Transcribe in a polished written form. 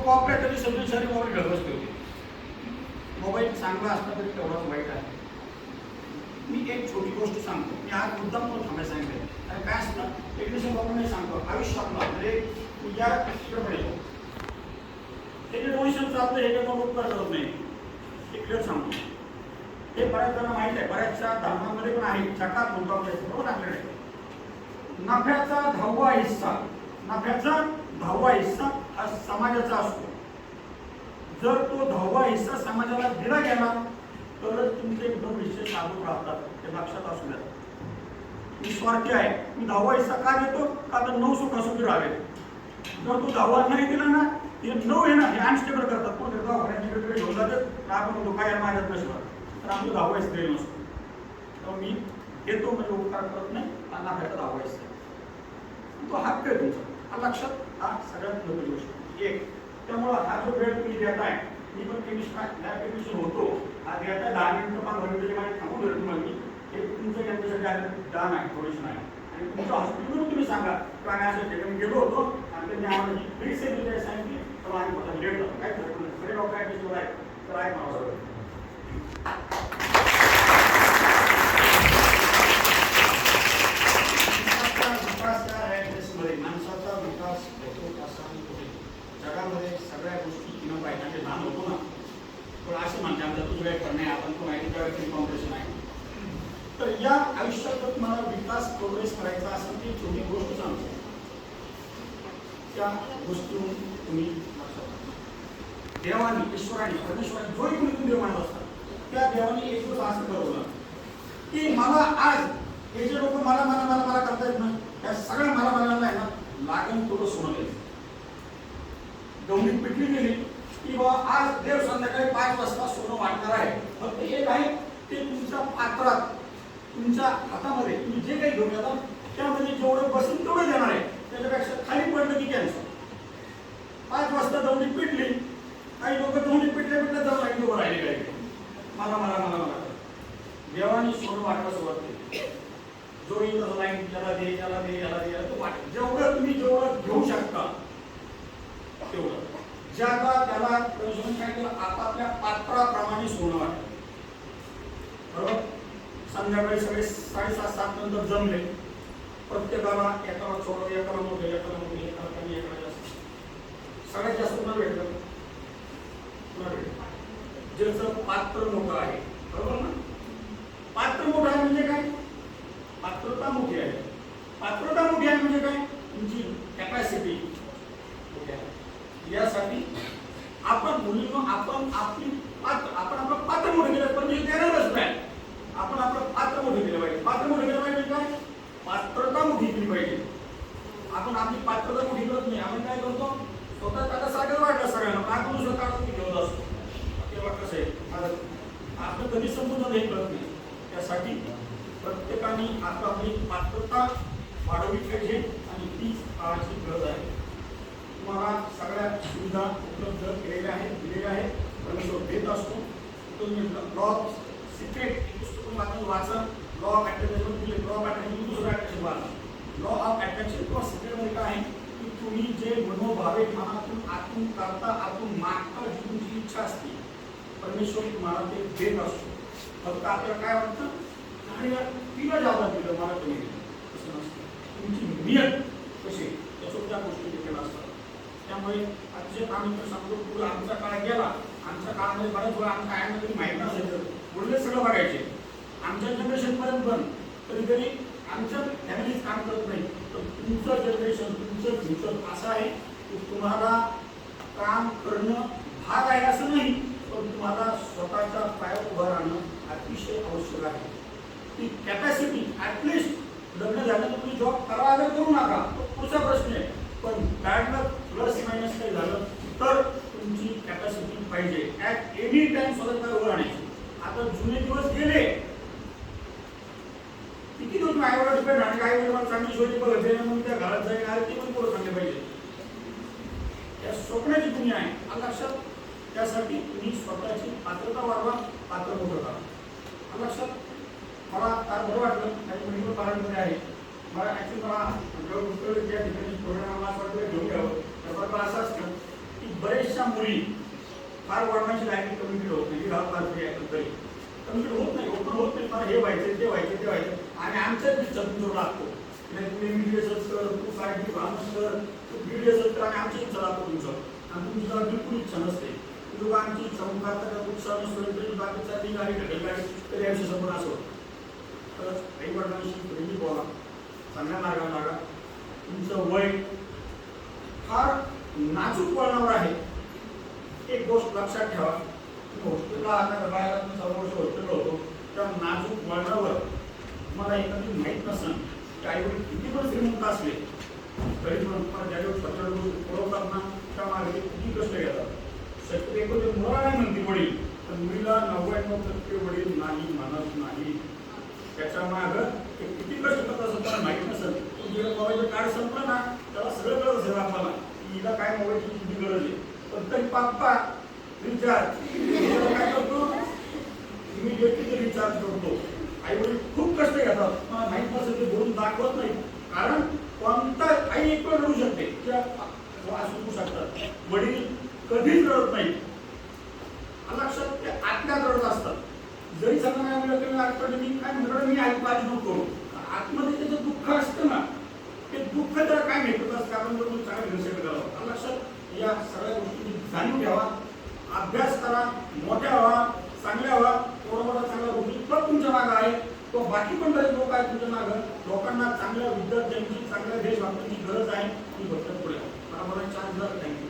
कॉपऱ्यात तरी सगळी सारी मोबाईल घेत बसते होती. मोबाईल चांगला असला तरी तेवढाच वाईट आहे. मी एक छोटी गोष्ट सांगतो. मी आज मुद्दाम तो थांबायला सांगितलं. आणि काय असतं टेक्निशियन बाबूने सांगतो आयुष्यातला म्हणजे तुझ्या चित्रपट येतो त्याचे डोनेशनचं आपलं हे काही उपकार करत नाही. हे क्लिअर सांगतो. हे बऱ्याच जणांना माहीत आहे. बऱ्याचशा धर्मामध्ये पण आहे जकात म्हणतो आपल्याकडे बरोबर आपल्याकडे. नफ्याचा 10वा हिस्सा, नफ्याचा 10वा हिस्सा हा समाजाचा असतो. जर तो 10वा हिस्सा समाजाला दिला गेला तरच तुमचे एकदम विषय चालू राहतात. ते लक्षात असू द्या. मी स्वार्थी आहे. मी 10वा हिस्सा का देतो? का तर 9 सुखासुखी राहावे. जर तो 10वा नाही दिला ना हे 9 आहे ना हे अनस्टेबल करतात. कोण करता घराची घेऊन जातात आपण म्हणतो काय माझ्यात नसला तर आम्ही 10वा हिस्सा देईल नसतो. तर मी देतो म्हणजे उपकार करत नाही. आणि नफ्याचा 10वा हिस्सा तो हक्क आहे तुमचा. हा लक्षात हा सगळ्यात मोठी गोष्ट एक. त्यामुळं हा जो वेळ तुम्ही देताय मी पण टेक्निशियन होतो. हा देताय 10 मिनिटं 15 मिनिटं माझे थांबून देतो तुम्हाला मी. हे तुमचं त्यांच्यासाठी दान आहे डोनेशन आहे. आणि तुमचं हॉस्पिटलमधून तुम्ही सांगा की आम्ही असं ठिकाणी गेलो होतो आणि त्यांनी आम्हाला फ्री सेवा सांगितली तर आम्ही मला लेट जातो काय फरक नाही. सगळे लोक आहे त्याच्यावर आहे तर आहे मला माणसाचा विकास होतो असा जगामध्ये सगळ्या गोष्टी किंवा पाहिजे लहान होतो ना पण असं म्हणते आमचा तुझं काय करणे आपण तो माहिती करायची कॉम्पिटिशन आहे. तर या आयुष्यात तुम्हाला विकास प्रोग्रेस करायचा असेल ती छोटी गोष्ट सांगतो. त्या गोष्टीतून तुम्ही लक्षात देवानी ईश्वराने परमेश्वराने जो कोणी तुम्ही देव मानत असतात त्या देवाने एक दिवस असं ठरवलं की मला आज हे जे लोक मला मला मला मला करतायत ना त्या सगळ्या मला मला आहे ना लागण थोडं सोनं द्यायचं. गवळीत पिटली गेली की बाबा आज देव संध्याकाळी 5 वाजता सोनं वाटणार आहे. फक्त एक आहे ते तुमच्या पात्रात तुमच्या हातामध्ये तुम्ही जे काही घेऊन येतात त्यामध्ये जेवढं बसून तेवढं देणार आहे. त्याच्यापेक्षा खाली पडलं की कॅन्सर. 5 वाजता दौंडी पिटली काही लोक दौंडी पिटल्या पिटल्या जाऊन लाईन उभं राहिले काय मला मला मला मला देवानी सोनं वाटायला सुरुवात केली. जो येईल तसं लाईन त्याला दे त्याला दे याला दे तो वाट जेवढं तुम्ही जेवढं घेऊ शकता तेवढं ज्याला त्याला प्रयोजन काय केलं आपापल्या पात्राप्रमाणे सोनं वाटलं. बरोबर. संध्याकाळी सगळे 7:30 नंतर जमले. प्रत्येकाला एकाला छोडं एकाला मोठं एकाला मोठे एकाला कमी एकाला जास्त. सगळ्यात जास्त कुणाला भेटलं ज्याचं पात्र मोठं आहे. बरोबर ना. पात्र मोठं आहे म्हणजे काय पात्रता मोठी आहे. पात्रता मोठी आहे म्हणजे काय तुमची कॅपॅसिटी मोठी आहे. यासाठी आपण मुलींना आपण आपली पात्र आपण आपलं पात्र मोठं केलं पण देणारच नाही. आपण आपलं पात्र मोठं केलं पाहिजे. पात्र मोठं केलं पाहिजे काय पात्रता मोठी केली पाहिजे. आपण आपली पात्रता मोठी करत नाही. आपण काय करतो स्वतः त्याला सागर वाटलं सगळ्यांना काय करू स्वतः तुम्ही घेऊन असतो तेव्हा कसं आहे आपलं कधी समजून हे कळत नाही. त्यासाठी प्रत्येकाने आपापली पात्रता वाढवली पाहिजे आणि तीच काळाची गरज आहे. तुम्हाला सगळ्या सुविधा उपलब्ध केलेल्या आहेत दिलेल्या आहेत. परमेश्वर देत असतो. तुम्ही लॉ सिक्रेट पुस्तक वाचा. लॉ ऑफ अट्रॅक्शन दिले. लॉ ऑफ अट्रॅक्शन दुसरं अट्रॅक्शन वाचा. लॉ ऑफ अट्रॅक्शन किंवा सिक्रेटमध्ये काय आहे की तुम्ही जे मनोभावे मनातून आतून करता आतून मागता जी तुमची इच्छा असते परमेश्वर तुम्हाला ते देत असतो. फक्त आपल्याला काय वाटतं आणि तिला जादा दिलं मला कमी दिलं तसं नसतं. तुमची नियत कशी त्याच्यावर त्या गोष्टी देखील असतात. त्यामुळे आजचे आम्ही तर सांगतो पुढे आमचा काळ गेला. आमच्या काळामध्ये बऱ्याच वेळा आम्ही काय तरी माहीत नसायचं बोलले सगळं बघायचे. आमच्या जनरेशनपर्यंत पण कधीतरी आमच्या फॅमिलीज काम करत नाही तर तुमचं जनरेशन तुमचं फ्युचर असं आहे की तुम्हाला काम करणं भाग आहे असं नाही पण तुम्हाला स्वतःच्या पायावर उभं राहणं अतिशय आवश्यक आहे. ती कॅपॅसिटी ॲटलिस्ट लग्न झाल्यानंतर तुम्ही जॉब करा अगर करू नका तो पुढचा प्रश्न आहे. पण बॅडला प्लस मायनस काही झालं तर तुमची कॅपॅसिटी पाहिजे ॲट एनी टाइम स्वतः उभं राहण्याची. आता जुने दिवस गेले किती दिवस आईवर डिपेंड आणि काही वेळ मला चांगली सोयी बघत मग त्या घरात जाईल आहे ते पण पुढे चांगले पाहिजे. या स्वप्नाची दुनिया आहे हा लक्षात. त्यासाठी तुम्ही स्वतःची पात्रता वाढवा पात्र मोठं करा लक्षात. मला फार बरं वाटलं आणि मेडिकल पार्टमध्ये आहे. मला ॲक्च्युली मला ज्या ठिकाणी प्रोग्राम असं वाटतं घेऊन घ्यावं तर मला असं असतं की बरेचशा मुली फार वडिलांची लायकी कमिटेड होत नाही, फार फ्री आहे तरी कमिटेड होत नाही, ओपन होत नाही, मला हे व्हायचं ते व्हायचं ते व्हायचं आणि आमच्याच चतुर लागतो. तुम्ही व्हिडिओच कर, तू फायटी भामस कर, तू व्हिडिओच कर आणि आमची इच्छा लागतो तुमचं आणि तुमची जरा बिलकुल इच्छा नसते. तुझं आमची इच्छा मुखात उत्साह नसतो तरी बाकीचा ती गाडी ढकल गाडी तरी आयुष्य समोर असो. तर आई वडिलांशी प्रेमी बोला, चांगल्या मार्गाला लागा. तुमचं वय फार नाजूक वळणावर आहे. एक गोष्ट लक्षात ठेवा, तुम्ही हॉस्पिटलला आता बाहेर 6 वर्ष हॉस्पिटल होतो त्या नाजूक वळणावर मला एखादी माहीत नसेल की आई वडील किती पण श्रीमंत असले तरी पण तुम्हाला ज्यावेळेस स्वतः पुरवतात ना त्या मागे किती कष्ट घेतात. शक्य एखादी मुला नाही म्हणते वडील, पण मुलीला 99% वडील नाही म्हणत नाही. त्याच्या माग ते किती कष्ट करत असं त्याला माहीत नसेल. तुमच्या मोबाईलचं कार्ड संपलं ना त्याला सगळं कळत असेल आपल्याला की हिला काय मोबाईलची किती गरज आहे. पण तरी पप्पा रिचार्ज काय करतो, इमिडिएटली रिचार्ज करतो. आई वडील खूप कष्ट घेतात, मला माहीत नसेल ते बोलून दाखवत नाही. कारण कोणता आई एक वेळ रडू शकते किंवा असू शकतात, वडील कधीच रडत नाही. लक्षात ते आतल्यात रडत असतात. जरी समजा नाही म्हणलं तरी आतमध्ये मी काय म्हणतो मी ऐकपाची नको करू, आतमध्ये त्याचं दुःख असतं ना ते दुःख त्याला काय भेटत असतं. आपण जर चांगलं घरसेट करावं. लक्षात या सगळ्या गोष्टी जाणून घ्यावा, अभ्यास करा, मोठ्या व्हा, चांगल्या व्हा. थोडा चांगला गोष्टी पण तुमच्या मागं आहे. तो बाकी पण बरेच लोक आहेत तुमच्या मागं. लोकांना चांगल्या विद्यार्थ्यांची चांगल्या देशभक्तांची गरज आहे. ती भक्त पुढे मला चान्स दिला. थँक्यू.